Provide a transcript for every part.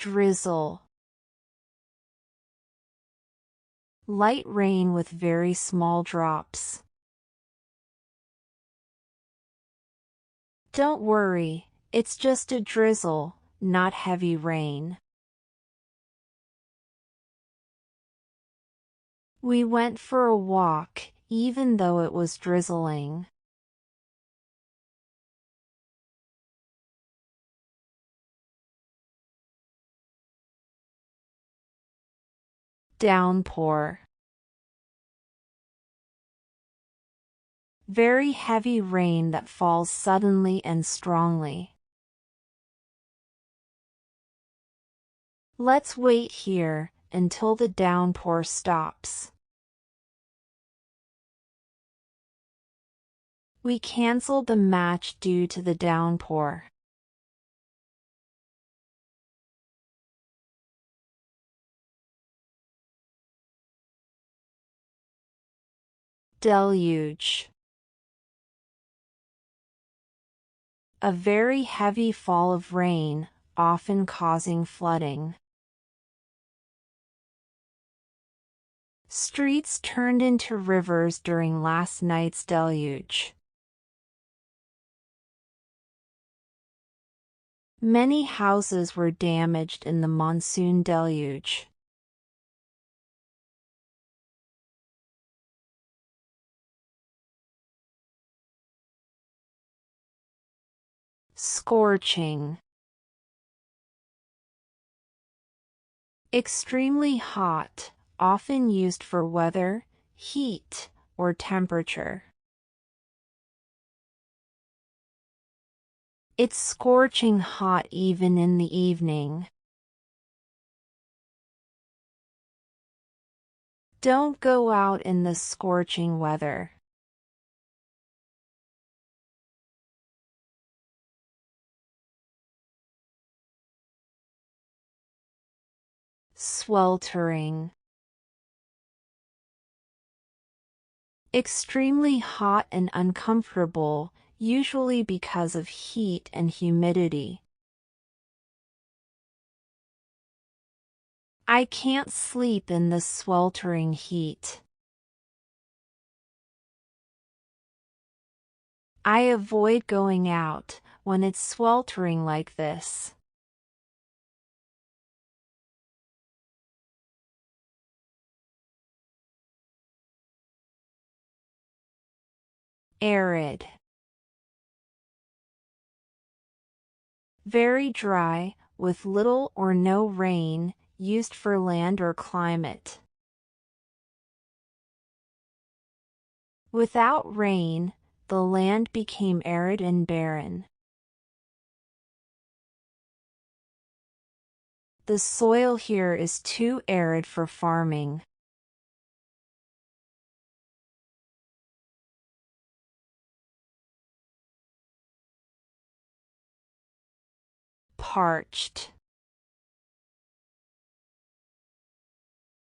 Drizzle. Light rain with very small drops. Don't worry, it's just a drizzle, not heavy rain. We went for a walk, even though it was drizzling. Downpour. Very heavy rain that falls suddenly and strongly. Let's wait here until the downpour stops. We canceled the match due to the downpour. Deluge. A very heavy fall of rain, often causing flooding. Streets turned into rivers during last night's deluge. Many houses were damaged in the monsoon deluge. Scorching. Extremely hot, often used for weather, heat, or temperature. It's scorching hot even in the evening. Don't go out in the scorching weather. Sweltering. Extremely hot and uncomfortable, usually because of heat and humidity. I can't sleep in the sweltering heat. I avoid going out when it's sweltering like this. Arid. Very dry, with little or no rain, used for land or climate. Without rain, the land became arid and barren. The soil here is too arid for farming. Parched.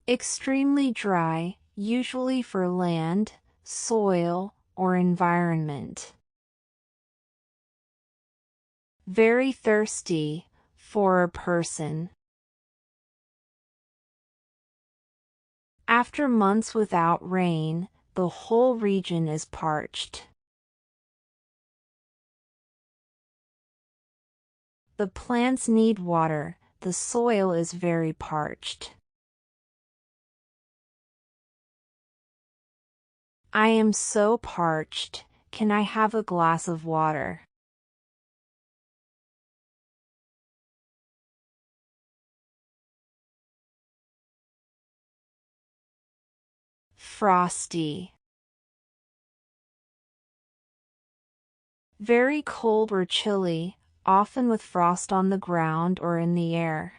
Extremely dry, usually for land, soil, or environment. Very thirsty, for a person. After months without rain, the whole region is parched. The plants need water, the soil is very parched. I am so parched, can I have a glass of water? Frosty. Very cold or chilly, often with frost on the ground or in the air.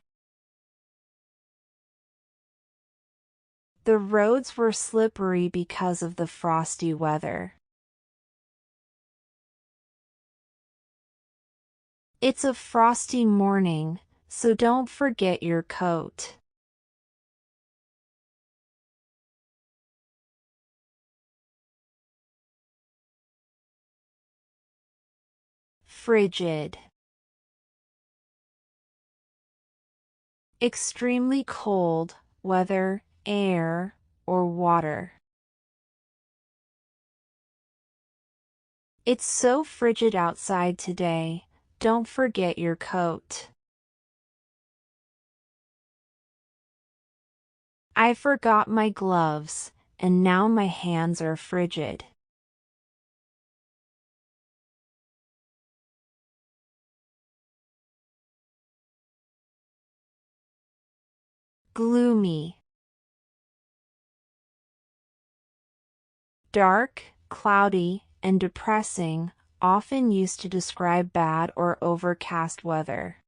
The roads were slippery because of the frosty weather. It's a frosty morning, so don't forget your coat. Frigid. Extremely cold weather, air, or water. It's so frigid outside today. Don't forget your coat. I forgot my gloves, and now my hands are frigid. Gloomy. Dark, cloudy, and depressing, often used to describe bad or overcast weather.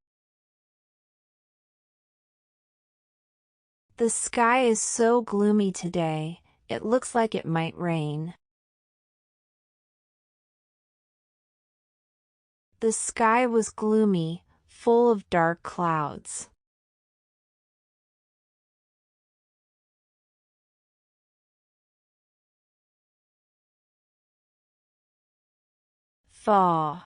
The sky is so gloomy today, it looks like it might rain. The sky was gloomy, full of dark clouds. Thaw.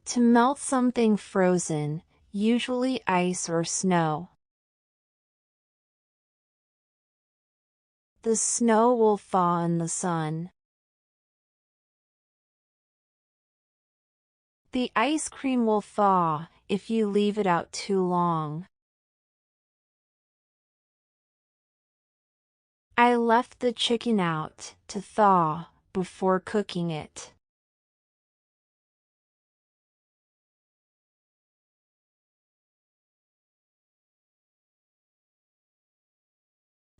To melt something frozen, usually ice or snow. The snow will thaw in the sun. The ice cream will thaw if you leave it out too long. I left the chicken out to thaw before cooking it.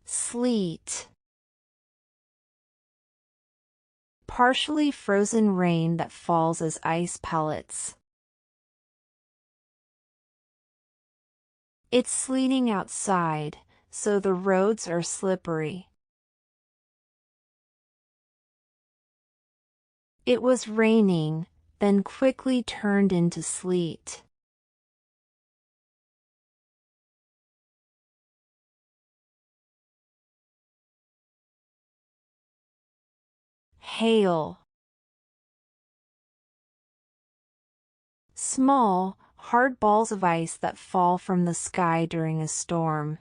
Sleet. Partially frozen rain that falls as ice pellets. It's sleeting outside, so the roads are slippery. It was raining, then quickly turned into sleet. Hail. Small, hard balls of ice that fall from the sky during a storm.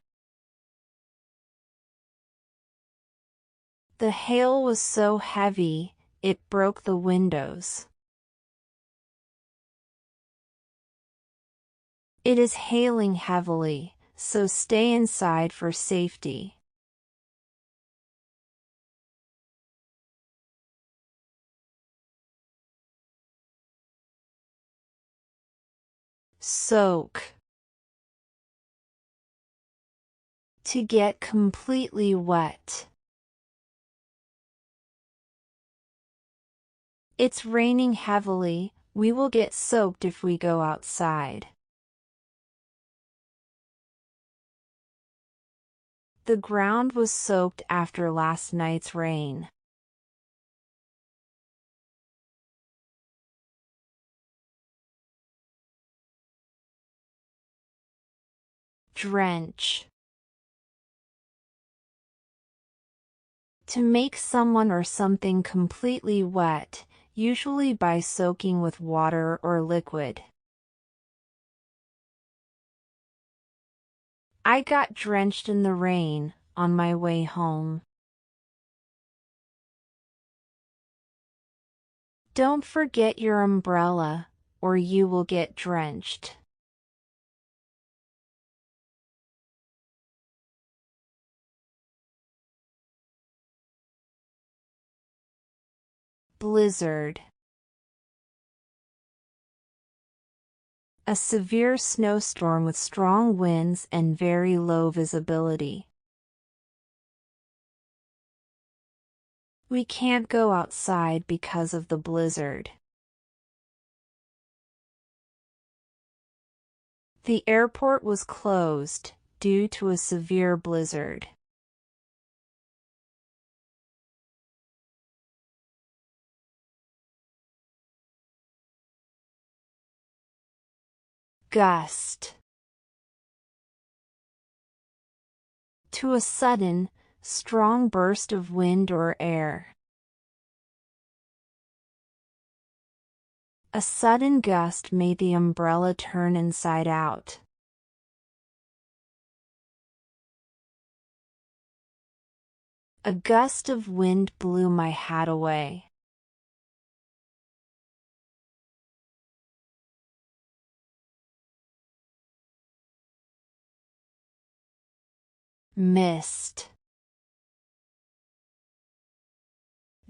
The hail was so heavy, it broke the windows. It is hailing heavily, so stay inside for safety. Soak. To get completely wet. It's raining heavily, we will get soaked if we go outside. The ground was soaked after last night's rain. Drench. To make someone or something completely wet, usually by soaking with water or liquid. I got drenched in the rain on my way home. Don't forget your umbrella, or you will get drenched. Blizzard. A severe snowstorm with strong winds and very low visibility. We can't go outside because of the blizzard. The airport was closed due to a severe blizzard. Gust. To a sudden, strong burst of wind or air. A sudden gust made the umbrella turn inside out. A gust of wind blew my hat away. Mist.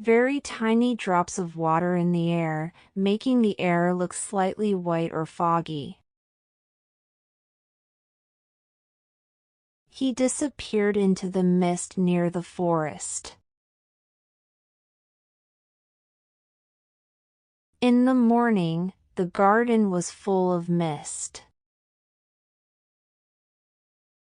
Very tiny drops of water in the air, making the air look slightly white or foggy. He disappeared into the mist near the forest. In the morning, the garden was full of mist.